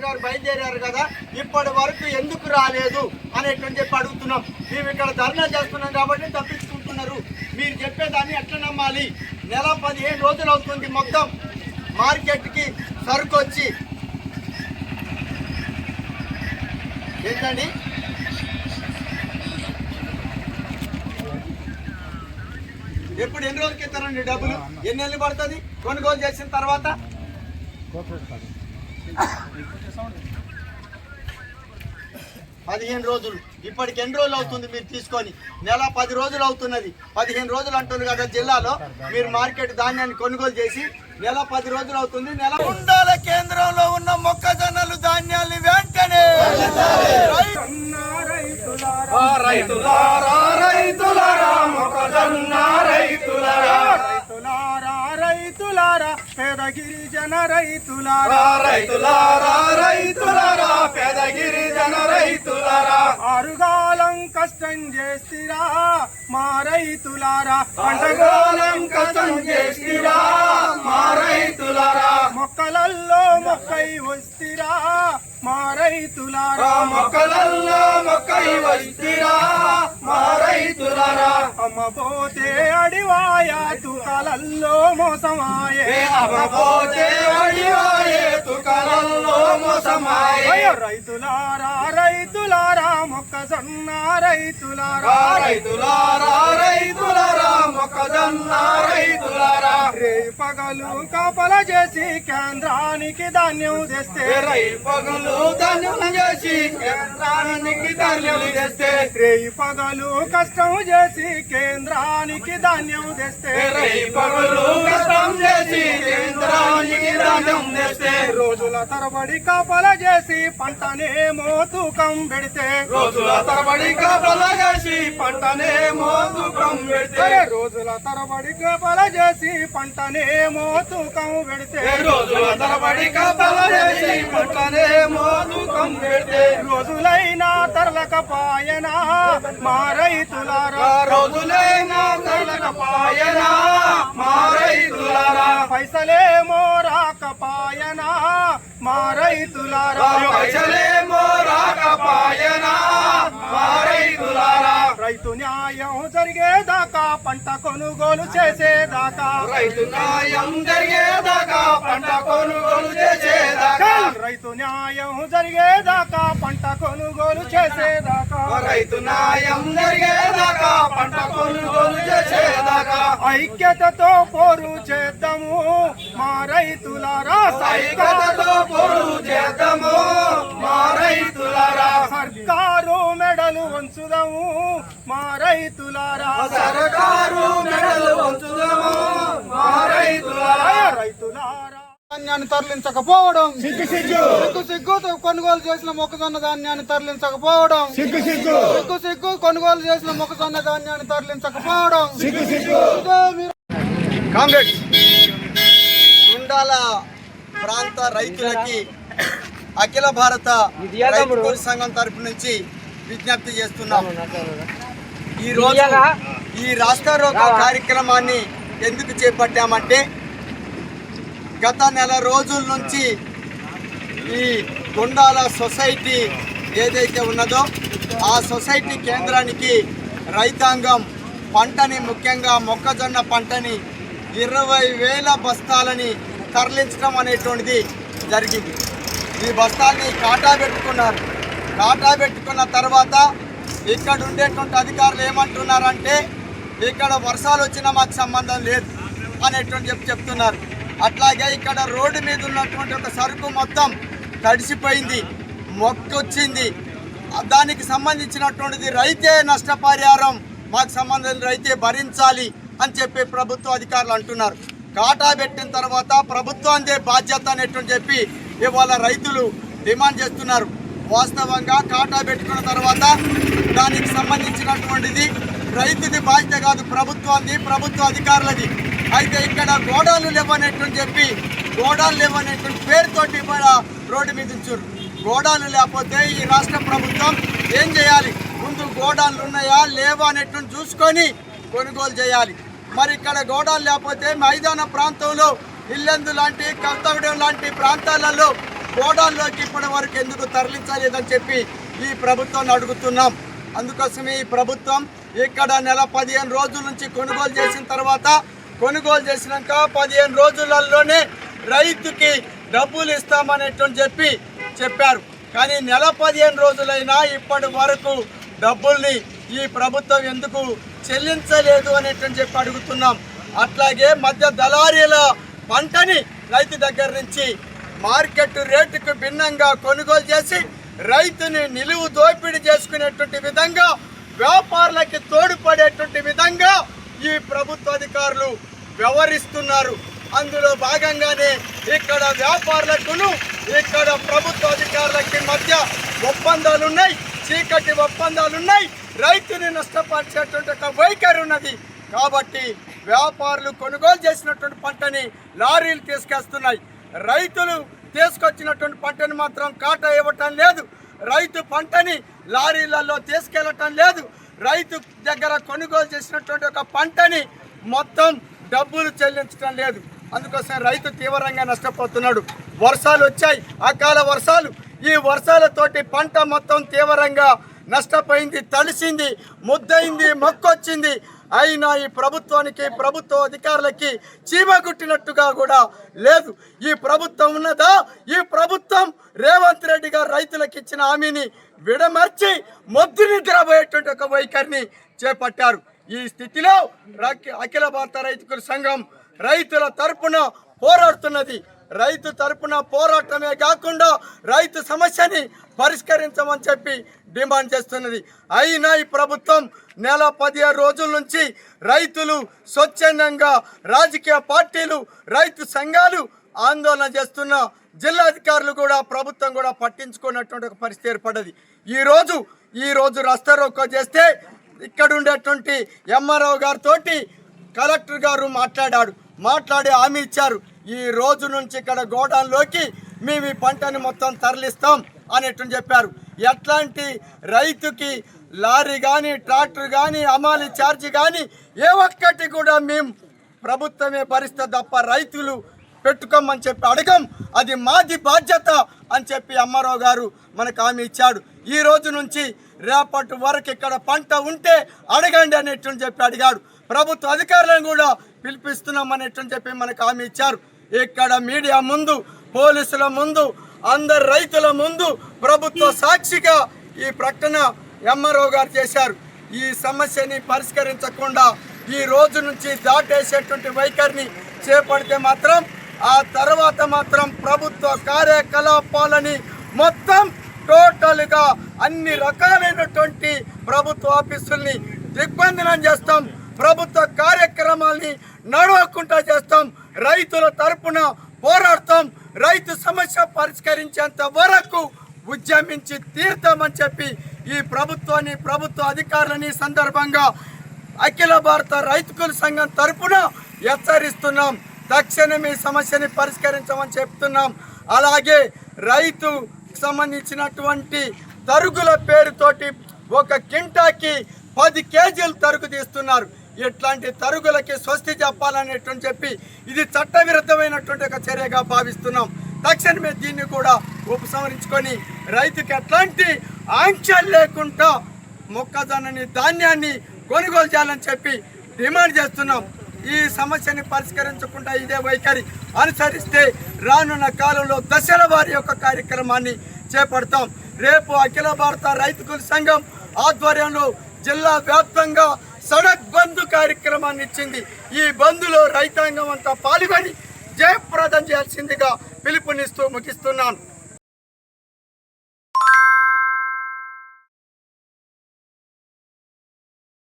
గారు బయలుదేరారు కదా, ఇప్పటి వరకు ఎందుకు రాలేదు అనేటువంటి చెప్పి అడుగుతున్నాం. మేము ఇక్కడ ధర్నా చేస్తున్నాం కాబట్టి తప్పించుకుంటున్నారు. మీరు చెప్పేదాన్ని ఎట్లా నమ్మాలి? నెల 15 రోజులు అవుతుంది మొత్తం మార్కెట్కి సరుకు వచ్చి. ఏంటండి ఎప్పుడు ఎన్ని రోజులకి ఇస్తారండి డబ్బులు? ఎన్ని నెలలు పడుతుంది కొనుగోలు చేసిన తర్వాత? 15 రోజులు. ఇప్పటికి ఎన్ని రోజులు అవుతుంది మీరు తీసుకొని? నెల 10 రోజులు అవుతున్నది. 15 రోజులు అంటుంది కదా జిల్లాలో మీరు మార్కెట్ ధాన్యాన్ని కొనుగోలు చేసి. నెల 10 రోజులు అవుతుంది. కుండాల కేంద్రంలో ఉన్న మొక్కజొన్నలు ధాన్యాన్ని వెంటనే రైతులారా పేద గిరిజన రైతులారా పేద గిరిజన రైతులారా ఆరుగాలం కష్టం చేసిరా మా రైతులారా, పంటగాలం కష్టం చేసిరా మా రైతులారా, మొక్కలల్లో మొక్కై వస్తిరా మా రైతులారా, మొక్కలల్లో మొక్కై వస్తిరా మా రైతులారా, అమ్మపోతే అడివాయా తుకాలల్లో మోసమాయే, అమ్మపోతే అడివాయే తుకాలల్లో మోసమాయే, రైతులారా రైతులారా మొక్కజొన్న రైతులారా, రైతులారా రైతులారా మొక్కజొన్న రైతులారా, పగలు కాపల చేసి కేంద్రానికి ధాన్యం తెస్తే, పగలు ధాన్యం చేసి కేంద్రానికి ధాన్యం తెస్తే, పగలు కష్టం చేసి కేంద్రానికి ధాన్యం తెస్తే, పగలు కష్టం చేసి కేంద్రానికి ధాన్యం తెస్తే, రోజుల తరబడి కాపల చేసి పంటనేమో తూకం పెడితే, రోజుల తరబడి కాపల చేసి పంటనేమో తూకం పెడితే, రోజుల తరబడి కాపల చేసి పంటనేమో తూకం పెడితే, రోజుల తరబడి కాపల చేసి పంటనేమో తూకం పెడితే, రోజులైనా తరలకపాయనా మా రైతులారా, రోజులైనా తరలకపాయనా మా రైతులారా, పైసలేమో రాకపాయనా మా రైతులారా, పైసలేమో రాకపాయనా మా రైతులారా, రైతు న్యాయం జరిగేదాకా పంట కొనుగోలు చేసేదాకా, రైతు న్యాయం జరిగేదాకా పంట కొనుగోలు చేసేదాకా, రైతు న్యాయం జరిగేదాకా పంట కొనుగోలు చేసేదాకా, రైతు న్యాయం జరిగేదాకా పంట కొనుగోలు చేసేదాకా, ఐక్యతతో పోరు చేద్దాము మా రైతులారా, ఐక్యతతో పోరు చేద్దాము మా రైతులారా, సర్కారు మెడలు వంచుదాము మా రైతులారా, సర్కారు మెడలు వంచుదాము మా రైతులారా, రైతులారా ధాన్యాన్ని తరలించకపోవడం సిగ్గు కొనుగోలు చేసిన మొక్కజొన్న ధాన్యాన్ని తరలించకపోవడం సిగ్గు కొనుగోలు చేసిన మొక్కజొన్న ధాన్యాన్ని తరలించకపోవడం కాంగ్రెస్ గుండాల ప్రాంత రైతులకి అఖిల భారత రైతు కూలీ సంఘం తరఫు నుంచి విజ్ఞప్తి చేస్తున్నాం. ఈ రోజు ఈ రాష్ట్ర రోకో కార్యక్రమాన్ని ఎందుకు చేపట్టామంటే గత నెల రోజుల నుంచి ఈ గుండాల సొసైటీ ఏదైతే ఉన్నదో ఆ సొసైటీ కేంద్రానికి రైతాంగం పంటని, ముఖ్యంగా మొక్కజొన్న పంటని 20,000 బస్తాలని తరలించడం అనేటువంటిది జరిగింది. ఈ బస్తాల్ని కాటా పెట్టుకున్నారు. కాటా పెట్టుకున్న తర్వాత ఇక్కడ ఉండేటువంటి అధికారులు ఏమంటున్నారంటే ఇక్కడ వర్షాలు వచ్చినా మాకు సంబంధం లేదు అనేటువంటి చెప్తున్నారు. అట్లాగే ఇక్కడ రోడ్డు మీద ఉన్నటువంటి ఒక సరుకు మొత్తం తడిసిపోయింది, మొక్కొచ్చింది. దానికి సంబంధించినటువంటిది రైతే నష్టపరిహారం మాకు సంబంధం రైతే భరించాలి అని చెప్పి ప్రభుత్వ అధికారులు అంటున్నారు. కాటా పెట్టిన తర్వాత ప్రభుత్వాందే బాధ్యత అనేటువంటి చెప్పి ఇవాళ రైతులు డిమాండ్ చేస్తున్నారు. వాస్తవంగా కాటా పెట్టుకున్న తర్వాత దానికి సంబంధించినటువంటిది రైతుది బాధ్యత కాదు, ప్రభుత్వాన్ని, ప్రభుత్వ అధికారులది. అయితే ఇక్కడ గోడాలు లేవనేటువంటి చెప్పి గోడాలు లేవనేటువంటి పేరుతోటి కూడా రోడ్డు మీద ఉంచారు. గోడాలు లేకపోతే ఈ రాష్ట్ర ప్రభుత్వం ఏం చేయాలి? ముందు గోడాలు ఉన్నాయా లేవా అనేటువంటి చూసుకొని కొనుగోలు చేయాలి. మరి ఇక్కడ గోడాలు లేకపోతే మైదాన ప్రాంతంలో ఇల్లెందు లాంటి కొత్తగూడెం లాంటి ప్రాంతాలలో గోడాల్లోకి ఇప్పటి వరకు ఎందుకు తరలించలేదని చెప్పి ఈ ప్రభుత్వాన్ని అడుగుతున్నాం. అందుకోసమే ఈ ప్రభుత్వం ఇక్కడ నెల 15 రోజుల నుంచి కొనుగోలు చేసిన తర్వాత కొనుగోలు చేసినాక 15 రోజులలోనే రైతుకి డబ్బులు ఇస్తామనేటువంటి చెప్పారు. కానీ నెల 15 రోజులైనా ఇప్పటి వరకు డబ్బుల్ని ఈ ప్రభుత్వం ఎందుకు చెల్లించలేదు అనేటువంటి చెప్పి అడుగుతున్నాం. అట్లాగే మధ్య దళారీల పంటని రైతు దగ్గర నుంచి మార్కెట్ రేటుకు భిన్నంగా కొనుగోలు చేసి రైతుని నిలువు దోపిడీ చేసుకునేటువంటి విధంగా వ్యాపారులకి తోడ్పడేటువంటి విధంగా ఈ ప్రభుత్వ అధికారులు వ్యవహరిస్తున్నారు. అందులో భాగంగానే ఇక్కడ వ్యాపారులకును ఇక్కడ ప్రభుత్వ అధికారులకి మధ్య ఒప్పందాలున్నాయి, చీకటి ఒప్పందాలున్నాయి, రైతుని నష్టపరిచేటువంటి ఒక వైఖరి ఉన్నది. కాబట్టి వ్యాపారులు కొనుగోలు చేసినటువంటి పంటని లారీలు తీసుకొస్తున్నాయి, రైతులు తీసుకొచ్చినటువంటి పంటని మాత్రం కాటా ఇవ్వటం లేదు, రైతు పంటని లారీలలో తీసుకెళ్ళటం లేదు, రైతు దగ్గర కొనుగోలు చేసినటువంటి ఒక పంటని మొత్తం డబ్బులు చెల్లించడం లేదు. అందుకోసం రైతు తీవ్రంగా నష్టపోతున్నాడు. వర్షాలు వచ్చాయి, అకాల వర్షాలు, ఈ వర్షాలతోటి పంట మొత్తం తీవ్రంగా నష్టపోయింది, తడిసింది, ముద్దయింది, మొక్కొచ్చింది. అయినా ఈ ప్రభుత్వానికి ప్రభుత్వ అధికారులకి చీమగుట్టినట్టుగా కూడా లేదు. ఈ ప్రభుత్వం ఉన్నదా? ఈ ప్రభుత్వం రేవంత్ రెడ్డి గారు రైతులకు ఇచ్చిన హామీని విడమర్చి మొద్దు నిద్రపోయేటువంటి ఒక వైఖరిని చేపట్టారు. ఈ స్థితిలో అఖిల భారత రైతు సంఘం రైతుల తరపున పోరాడుతున్నది. రైతు తరపున పోరాటమే కాకుండా రైతు సమస్యని పరిష్కరించమని చెప్పి డిమాండ్ చేస్తున్నది. అయినా ఈ ప్రభుత్వం నెల 15 రోజుల నుంచి రైతులు స్వచ్ఛందంగా రాజకీయ పార్టీలు రైతు సంఘాలు ఆందోళన చేస్తున్న జిల్లాధికారులు కూడా ప్రభుత్వం కూడా పట్టించుకున్నటువంటి ఒక పరిస్థితి ఏర్పడ్డది. ఈ రోజు రస్తారోకో చేస్తే ఇక్కడ ఉండేటువంటి ఎంఆర్ఓ గారితో కలెక్టర్ గారు మాట్లాడి హామీ ఇచ్చారు. ఈ రోజు నుంచి ఇక్కడ గోడాన్లోకి మేము ఈ పంటని మొత్తం తరలిస్తాం అనేటువంటి చెప్పారు. ఎట్లాంటి రైతుకి లారీ కానీ ట్రాక్టర్ కానీ అమాలి ఛార్జీ కానీ ఏ ఒక్కటి కూడా మేము ప్రభుత్వమే భరిస్తే తప్ప రైతులు పెట్టుకోమని చెప్పి అడగం, అది మాది బాధ్యత అని చెప్పి ఎంఆర్ఓ గారు మనకు హామీ ఇచ్చాడు. ఈ రోజు నుంచి రేపటి వరకు ఇక్కడ పంట ఉంటే అడగండి అనేటువంటి చెప్పి అడిగాడు. ప్రభుత్వ అధికారులను కూడా పిలిపిస్తున్నాం అనేటువంటి చెప్పి మనకు హామీ ఇచ్చారు. ఇక్కడ మీడియా ముందు, పోలీసుల ముందు, అందరు రైతుల ముందు ప్రభుత్వ సాక్షిగా ఈ ప్రకటన ఎంఆర్ఓ గారు చేశారు. ఈ సమస్యని పరిష్కరించకుండా ఈ రోజు నుంచి దాటేసేటువంటి వైఖరిని చేపడితే మాత్రం ఆ తర్వాత మాత్రం ప్రభుత్వ కార్యకలాపాలని మొత్తం టోటల్గా అన్ని రకాలైనటువంటి ప్రభుత్వ ఆఫీసుల్ని దిగ్బంధనం చేస్తాం, ప్రభుత్వ కార్యక్రమాల్ని నడవకుండా చేస్తాం, రైతుల తరపున పోరాడతాం, రైతు సమస్య పరిష్కరించేంత వరకు ఉద్యమించి తీర్థమని చెప్పి ఈ ప్రభుత్వాన్ని ప్రభుత్వ అధికారులని సందర్భంగా అఖిల భారత రైతు సంఘం తరపున హెచ్చరిస్తున్నాం. తక్షణం ఈ సమస్యని పరిష్కరించమని చెప్తున్నాం. అలాగే రైతు సంబంధించినటువంటి తరుగుల పేరుతోటి ఒక కింటాకి 10 కేజీలు తరుగు తీస్తున్నారు. ఇట్లాంటి తరుగులకి స్వస్తి చెప్పాలనేటువంటి చెప్పి ఇది చట్టవిరుద్ధమైనటువంటి ఒక చర్యగా భావిస్తున్నాం. తక్షణమే దీన్ని కూడా ఉపసంహరించుకొని రైతుకి ఎట్లాంటి ఆంక్షలు లేకుండా మొక్కజొన్నని ధాన్యాన్ని కొనుగోలు చేయాలని చెప్పి డిమాండ్ చేస్తున్నాం. ఈ సమస్యని పరిష్కరించకుండా ఇదే వైఖరి అనుసరిస్తే రానున్న కాలంలో దశల వారి యొక్క కార్యక్రమాన్ని చేపడతాం. రేపు అఖిల భారత రైతు సంఘం ఆధ్వర్యంలో జిల్లా వ్యాప్తంగా సడక్ బంద్ కార్యక్రమాన్ని ఇచ్చింది. ఈ బంద్లో రైతాంగం అంతా పాల్గొని జయప్రదం చేయాల్సిందిగా పిలుపునిస్తూ ముగిస్తున్నాను.